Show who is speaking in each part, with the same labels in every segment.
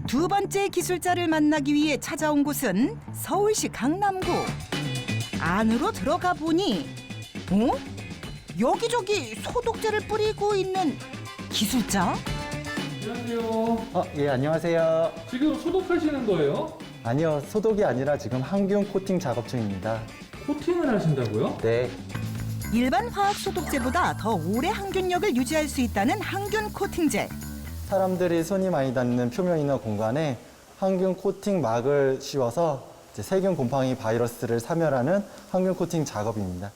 Speaker 1: 두 번째 기술자를 만나기 위해 찾아온 곳은 서울시 강남구. 안으로 들어가 보니 여기저기 소독제를 뿌리고 있는 기술자?
Speaker 2: 안녕하세요.
Speaker 3: 예, 안녕하세요.
Speaker 2: 지금 소독하시는 거예요?
Speaker 3: 아니요, 소독이 아니라 지금 항균 코팅 작업 중입니다.
Speaker 2: 코팅을 하신다고요?
Speaker 3: 네,
Speaker 1: 일반 화학 소독제보다 더 오래 항균력을 유지할 수 있다는 항균 코팅제.
Speaker 3: 사람들이 손이 많이 닿는 표면이나 공간에 항균 코팅 막을 씌워서 이제 세균 곰팡이 바이러스를 사멸하는 항균 코팅 작업입니다.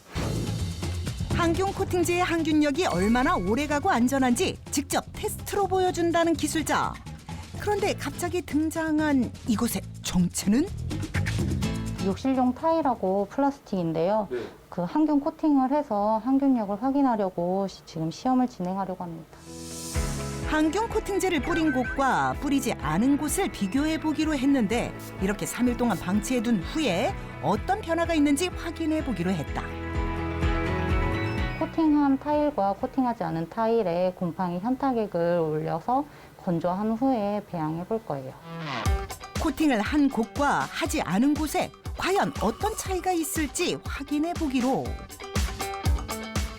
Speaker 1: 항균 코팅제의 항균력이 얼마나 오래가고 안전한지 직접 테스트로 보여준다는 기술자. 그런데 갑자기 등장한 이곳의 정체는?
Speaker 4: 욕실용 타일하고 플라스틱인데요.
Speaker 2: 네.
Speaker 4: 그 항균 코팅을 해서 항균력을 확인하려고 지금 시험을 진행하려고 합니다.
Speaker 1: 항균 코팅제를 뿌린 곳과 뿌리지 않은 곳을 비교해 보기로 했는데 이렇게 3일 동안 방치해둔 후에 어떤 변화가 있는지 확인해 보기로 했다.
Speaker 4: 코팅한 타일과 코팅하지 않은 타일에 곰팡이 현타객을 올려서 건조한 후에 배양해 볼 거예요.
Speaker 1: 코팅을 한 곳과 하지 않은 곳에 과연 어떤 차이가 있을지 확인해 보기로.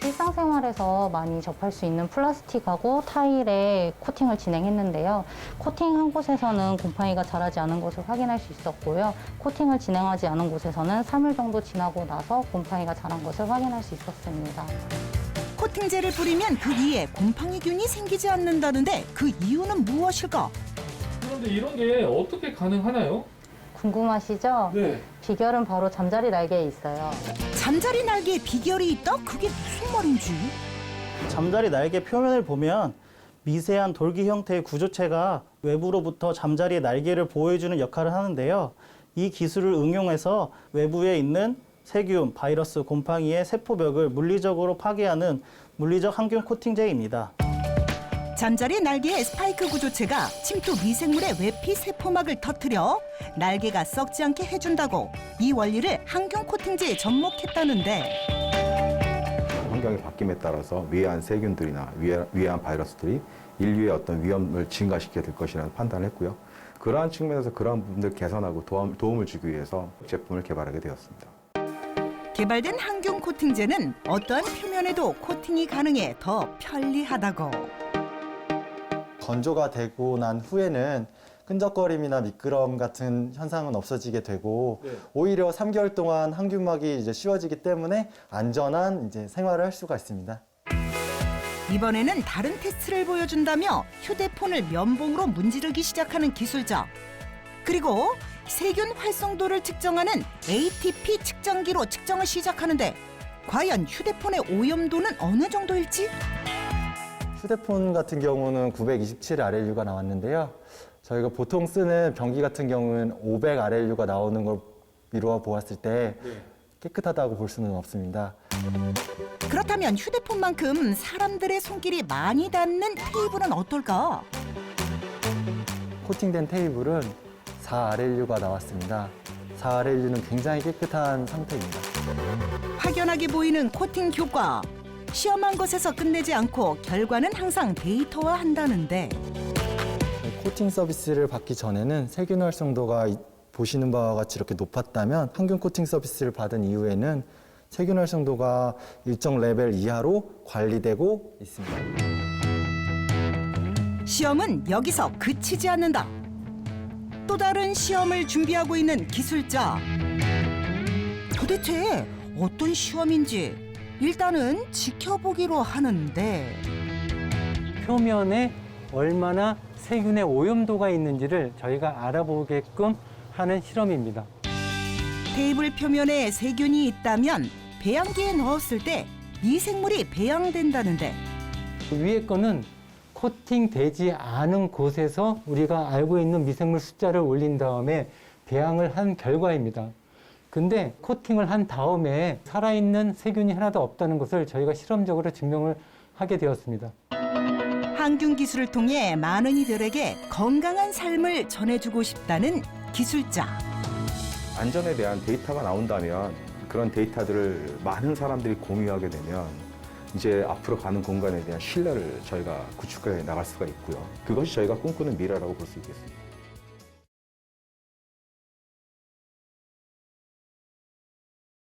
Speaker 4: 일상생활에서 많이 접할 수 있는 플라스틱하고 타일에 코팅을 진행했는데요. 코팅한 곳에서는 곰팡이가 자라지 않은 것을 확인할 수 있었고요. 코팅을 진행하지 않은 곳에서는 3일 정도 지나고 나서 곰팡이가 자란 것을 확인할 수 있었습니다.
Speaker 1: 코팅제를 뿌리면 그 위에 곰팡이균이 생기지 않는다는데 그 이유는 무엇일까?
Speaker 2: 그런데 이런 게 어떻게 가능하나요?
Speaker 4: 궁금하시죠?
Speaker 2: 네.
Speaker 4: 비결은 바로 잠자리 날개에 있어요.
Speaker 1: 잠자리 날개에 비결이 있다? 그게 무슨 말인지?
Speaker 5: 잠자리 날개 표면을 보면 미세한 돌기 형태의 구조체가 외부로부터 잠자리의 날개를 보호해주는 역할을 하는데요. 이 기술을 응용해서 외부에 있는 세균, 바이러스, 곰팡이의 세포벽을 물리적으로 파괴하는 물리적 항균 코팅제입니다.
Speaker 1: 잠자리 날개의 스파이크 구조체가 침투 미생물의 외피 세포막을 터뜨려 날개가 썩지 않게 해준다고 이 원리를 항균 코팅제에 접목했다는데
Speaker 6: 환경의 바뀜에 따라서 위해한 세균들이나 위해한 바이러스들이 인류의 어떤 위험을 증가시키게 될 것이라는 판단을 했고요. 그러한 측면에서 그러한 부분들을 개선하고 도움을 주기 위해서 제품을 개발하게 되었습니다.
Speaker 1: 개발된 항균 코팅제는 어떠한 표면에도 코팅이 가능해 더 편리하다고.
Speaker 3: 건조가 되고 난 후에는 끈적거림이나 미끄럼 같은 현상은 없어지게 되고
Speaker 2: 네.
Speaker 3: 오히려 3개월 동안 항균막이 이제 씌워지기 때문에 안전한 이제 생활을 할 수가 있습니다.
Speaker 1: 이번에는 다른 테스트를 보여준다며 휴대폰을 면봉으로 문지르기 시작하는 기술자. 그리고 세균 활성도를 측정하는 ATP 측정기로 측정을 시작하는데 과연 휴대폰의 오염도는 어느 정도일지?
Speaker 3: 휴대폰 같은 경우는 927 RLU가 나왔는데요. 저희가 보통 쓰는 변기 같은 경우는 500 RLU가 나오는 걸 미루어 보았을 때 깨끗하다고 볼 수는 없습니다.
Speaker 1: 그렇다면 휴대폰만큼 사람들의 손길이 많이 닿는 테이블은 어떨까?
Speaker 3: 코팅된 테이블은 4 RLU가 나왔습니다. 4 RLU는 굉장히 깨끗한 상태입니다.
Speaker 1: 확연하게 보이는 코팅 효과. 시험한 것에서 끝내지 않고 결과는 항상 데이터화한다는데
Speaker 3: 코팅 서비스를 받기 전에는 세균 활성도가 보시는 바와 같이 이렇게 높았다면 항균 코팅 서비스를 받은 이후에는 세균 활성도가 일정 레벨 이하로 관리되고 있습니다.
Speaker 1: 시험은 여기서 그치지 않는다. 또 다른 시험을 준비하고 있는 기술자. 도대체 어떤 시험인지 일단은 지켜보기로 하는데
Speaker 7: 표면에 얼마나 세균의 오염도가 있는지를 저희가 알아보게끔 하는 실험입니다.
Speaker 1: 테이블 표면에 세균이 있다면 배양기에 넣었을 때 미생물이 배양된다는데
Speaker 7: 그 위에 거는 코팅되지 않은 곳에서 우리가 알고 있는 미생물 숫자를 올린 다음에 배양을 한 결과입니다. 근데 코팅을 한 다음에 살아있는 세균이 하나도 없다는 것을 저희가 실험적으로 증명을 하게 되었습니다.
Speaker 1: 항균 기술을 통해 많은 이들에게 건강한 삶을 전해주고 싶다는 기술자.
Speaker 6: 안전에 대한 데이터가 나온다면 그런 데이터들을 많은 사람들이 공유하게 되면 이제 앞으로 가는 공간에 대한 신뢰를 저희가 구축해 나갈 수가 있고요. 그것이 저희가 꿈꾸는 미래라고 볼 수 있겠습니다.